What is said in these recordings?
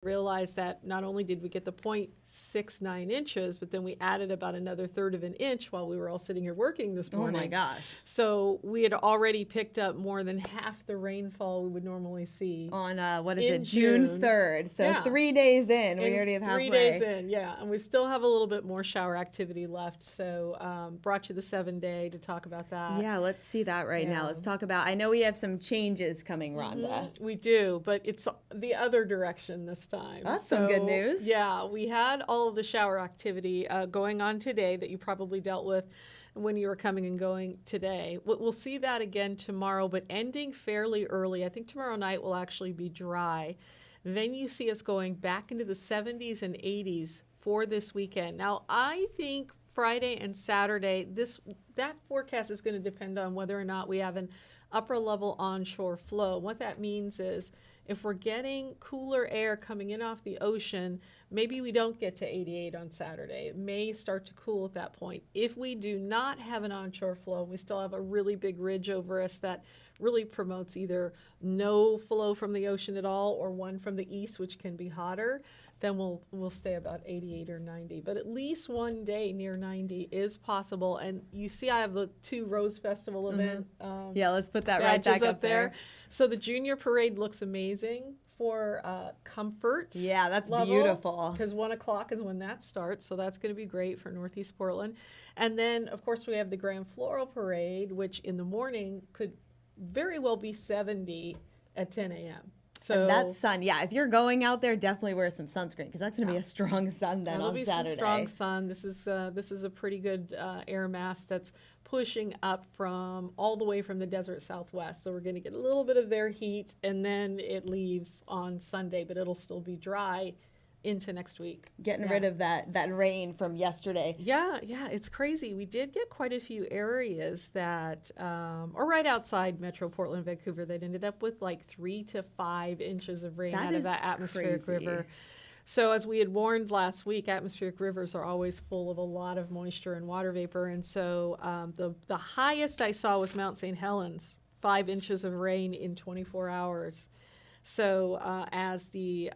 realized that not only did we get the 0.69 inches, but then we added about another third of an inch while we were all sitting here working this morning. Oh my gosh. So we had already picked up more than half the rainfall we would normally see. On, June 3rd. So Yeah. 3 days in, we already have halfway. 3 days in, yeah. And we still have a little bit more shower activity left. So brought you the 7-day to talk about that. Yeah, let's see that right now. Yeah. Let's talk about, I know we have some changes coming, Rhonda. We do, but it's the other direction this time. That's some good news. Yeah, we had all of the shower activity going on today that you probably dealt with when you were coming and going today. We'll see that again tomorrow, but ending fairly early. I think tomorrow night will actually be dry. Then you see us going back into the 70s and 80s for this weekend. Now, I think Friday and Saturday, that forecast is going to depend on whether or not we have an upper level onshore flow. What that means is if we're getting cooler air coming in off the ocean, maybe we don't get to 88 on Saturday. It may start to cool at that point. If we do not have an onshore flow, we still have a really big ridge over us that really promotes either no flow from the ocean at all or one from the east, which can be hotter, then we'll stay about 88 or 90. But at least one day near 90 is possible. And you see I have the 2 Rose Festival event Yeah, let's put that right back up there. So the junior parade looks amazing for comfort. Yeah, that's level, beautiful. Because 1 o'clock is when that starts. So that's going to be great for Northeast Portland. And then, of course, we have the Grand Floral Parade, which in the morning could very well be 70 at 10 a.m. So and that sun, yeah, if you're going out there, definitely wear some sunscreen because that's going to be a strong sun then on Saturday. It'll be some strong sun. This is a pretty good air mass that's pushing up from all the way from the desert southwest. So we're going to get a little bit of their heat, and then it leaves on Sunday, but it'll still be dry into next week. Getting rid of that rain from yesterday. Yeah, it's crazy. We did get quite a few areas that are right outside Metro Portland, Vancouver, that ended up with like 3 to 5 inches of rain out of that atmospheric river. So as we had warned last week, atmospheric rivers are always full of a lot of moisture and water vapor. And so the highest I saw was Mount St. Helens, 5 inches of rain in 24 hours. So as the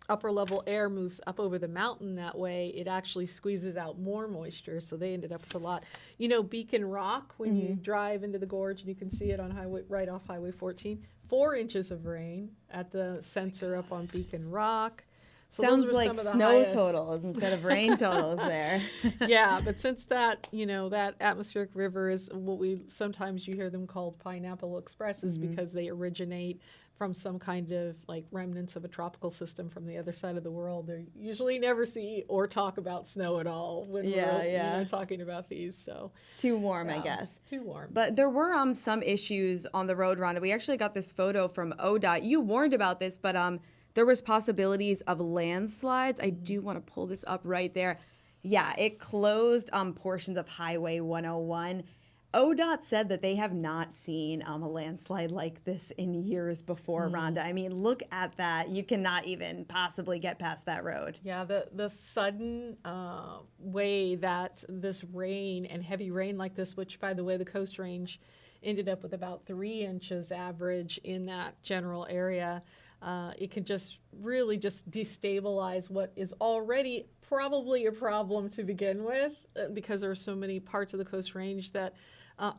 upper level air moves up over the mountain that way, it actually squeezes out more moisture. So they ended up with a lot. You know, Beacon Rock, when you drive into the gorge and you can see it on right off Highway 14, 4 inches of rain at the sensor up on Beacon Rock. So sounds like snow totals instead of rain totals there. Yeah, but since that, that atmospheric river is what sometimes you hear them called Pineapple Expresses because they originate from some kind of like remnants of a tropical system from the other side of the world. They usually never see or talk about snow at all when we're talking about these. So too warm, I guess. Too warm. But there were some issues on the road, Rhonda. We actually got this photo from ODOT. You warned about this, but there was possibilities of landslides. I do want to pull this up right there. Yeah, it closed portions of Highway 101. ODOT said that they have not seen a landslide like this in years before, Rhonda. I mean, look at that. You cannot even possibly get past that road. Yeah, the sudden way that this rain and heavy rain like this, which, by the way, the Coast Range ended up with about 3 inches average in that general area, it can just really just destabilize what is already probably a problem to begin with because there are so many parts of the Coast Range that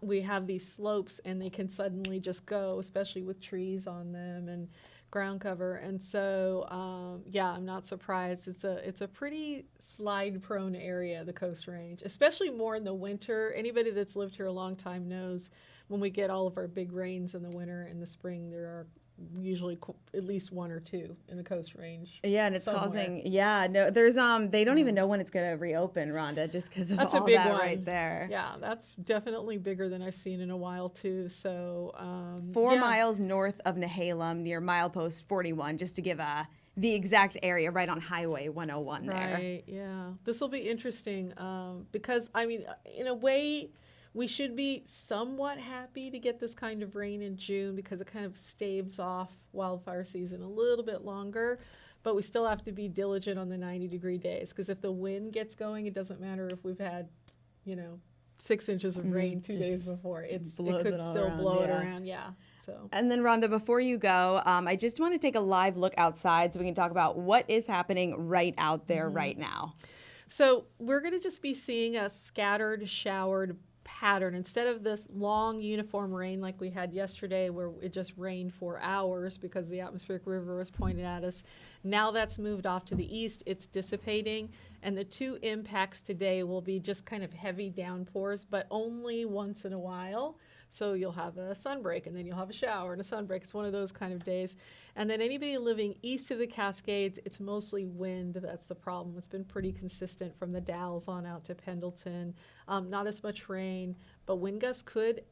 we have these slopes and they can suddenly just go, especially with trees on them and ground cover. And so, I'm not surprised. It's a pretty slide-prone area, the Coast Range, especially more in the winter. Anybody that's lived here a long time knows when we get all of our big rains in the winter and the spring, there are usually at least 1 or 2 in the Coast Range. Yeah, and it's causing. Yeah, no, there's they don't even know when it's going to reopen, Rhonda, just because of that's all a big that one right there. Yeah, that's definitely bigger than I've seen in a while too. So 4 miles north of Nehalem, near milepost 41, just to give the exact area, right on Highway 101 there. Right. Yeah, this will be interesting because I mean, in a way, we should be somewhat happy to get this kind of rain in June because it kind of staves off wildfire season a little bit longer. But we still have to be diligent on the 90-degree days because if the wind gets going, it doesn't matter if we've had, 6 inches of rain 2 days before. It could still blow it around. Yeah. So. And then, Rhonda, before you go, I just want to take a live look outside so we can talk about what is happening right out there right now. So we're going to just be seeing a scattered, showered pattern. Instead of this long uniform rain like we had yesterday where it just rained for hours because the atmospheric river was pointed at us, now that's moved off to the east. It's dissipating. And the two impacts today will be just kind of heavy downpours, but only once in a while. So you'll have a sunbreak, and then you'll have a shower and a sunbreak. It's one of those kind of days. And then anybody living east of the Cascades, it's mostly wind. That's the problem. It's been pretty consistent from the Dalles on out to Pendleton. Not as much rain, but wind gusts could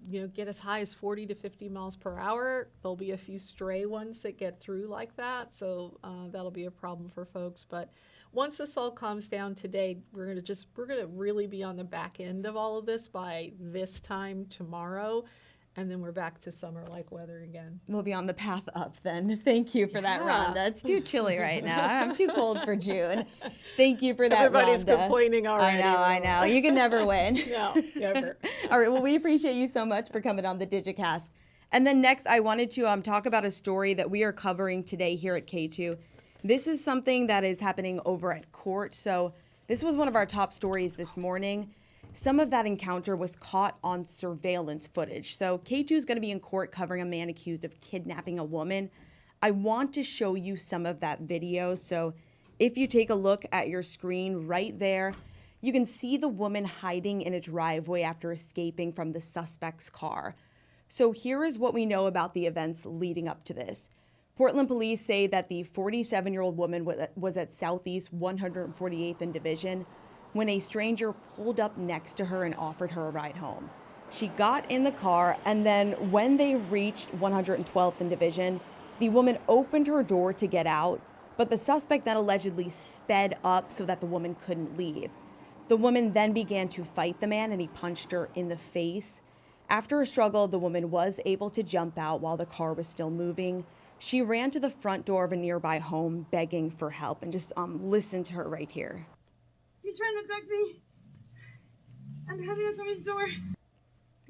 get as high as 40 to 50 miles per hour. There'll be a few stray ones that get through like that, so that'll be a problem for folks. But once this all calms down today, we're gonna really be on the back end of all of this by this time tomorrow, and then we're back to summer-like weather again. We'll be on the path up then. Thank you for that, Rhonda. It's too chilly right now. I'm too cold for June. Thank you for that, Everybody's Rhonda. complaining already. I know. You can never win. No, never. All right, well, we appreciate you so much for coming on the Digicast. And then next, I wanted to talk about a story that we are covering today here at KATU. This is something that is happening over at court. So this was one of our top stories this morning. Some of that encounter was caught on surveillance footage. So KATU is going to be in court covering a man accused of kidnapping a woman. I want to show you some of that video. So if you take a look at your screen right there, you can see the woman hiding in a driveway after escaping from the suspect's car. So here is what we know about the events leading up to this. Portland police say that the 47-year-old woman was at Southeast 148th and Division when a stranger pulled up next to her and offered her a ride home. She got in the car, and then when they reached 112th and Division, the woman opened her door to get out, but the suspect then allegedly sped up so that the woman couldn't leave. The woman then began to fight the man, and he punched her in the face. After a struggle, the woman was able to jump out while the car was still moving. She ran to the front door of a nearby home begging for help, and just listen to her right here. He's trying to abduct me. I'm heading outside his door.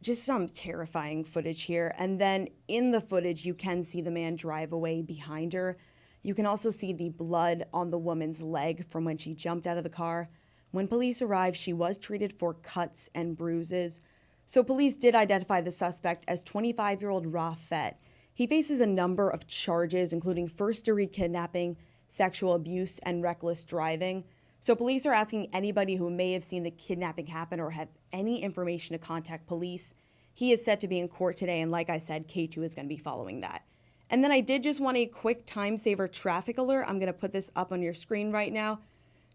Just some terrifying footage here. And then in the footage, you can see the man drive away behind her. You can also see the blood on the woman's leg from when she jumped out of the car. When police arrived, she was treated for cuts and bruises. So police did identify the suspect as 25-year-old Rafet. He faces a number of charges, including first-degree kidnapping, sexual abuse, and reckless driving. So police are asking anybody who may have seen the kidnapping happen or have any information to contact police. He is set to be in court today, and like I said, KATU is going to be following that. And then I did just want a quick time saver traffic alert. I'm going to put this up on your screen right now.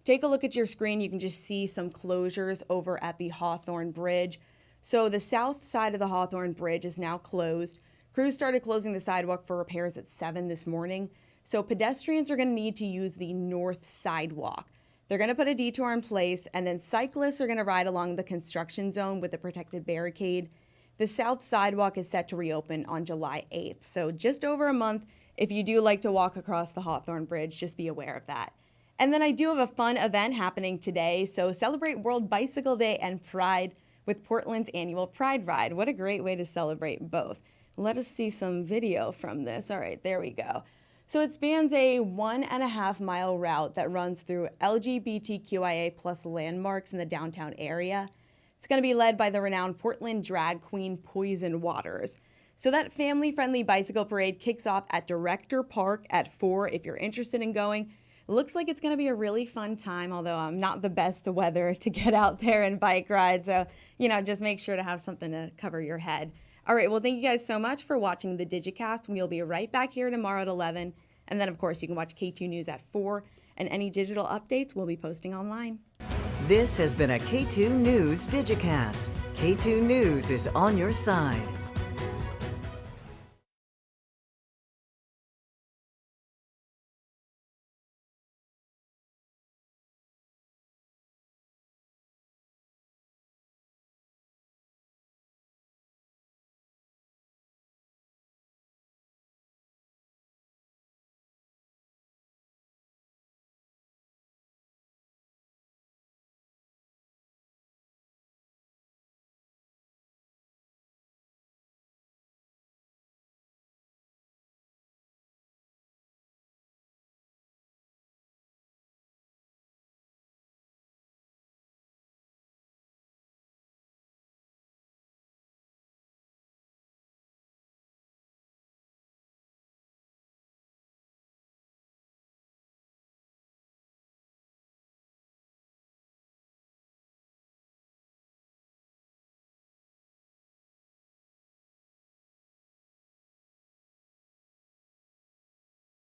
Take a look at your screen. You can just see some closures over at the Hawthorne Bridge. So the south side of the Hawthorne Bridge is now closed. Crews started closing the sidewalk for repairs at 7 this morning. So pedestrians are going to need to use the north sidewalk. They're going to put a detour in place, and then cyclists are going to ride along the construction zone with a protected barricade. The south sidewalk is set to reopen on July 8th. So just over a month. If you do like to walk across the Hawthorne Bridge, just be aware of that. And then I do have a fun event happening today. So celebrate World Bicycle Day and Pride with Portland's annual Pride Ride. What a great way to celebrate both. Let us see some video from this. All right, there we go. So it spans a 1.5-mile route that runs through LGBTQIA plus landmarks in the downtown area. It's going to be led by the renowned Portland drag queen Poison Waters. So that family-friendly bicycle parade kicks off at Director Park at 4 if you're interested in going. It looks like it's going to be a really fun time, although I'm not the best weather to get out there and bike ride. So, just make sure to have something to cover your head. All right, well, thank you guys so much for watching the Digicast. We'll be right back here tomorrow at 11. And then, of course, you can watch KATU News at 4. And any digital updates we'll be posting online. This has been a KATU News Digicast. KATU News is on your side.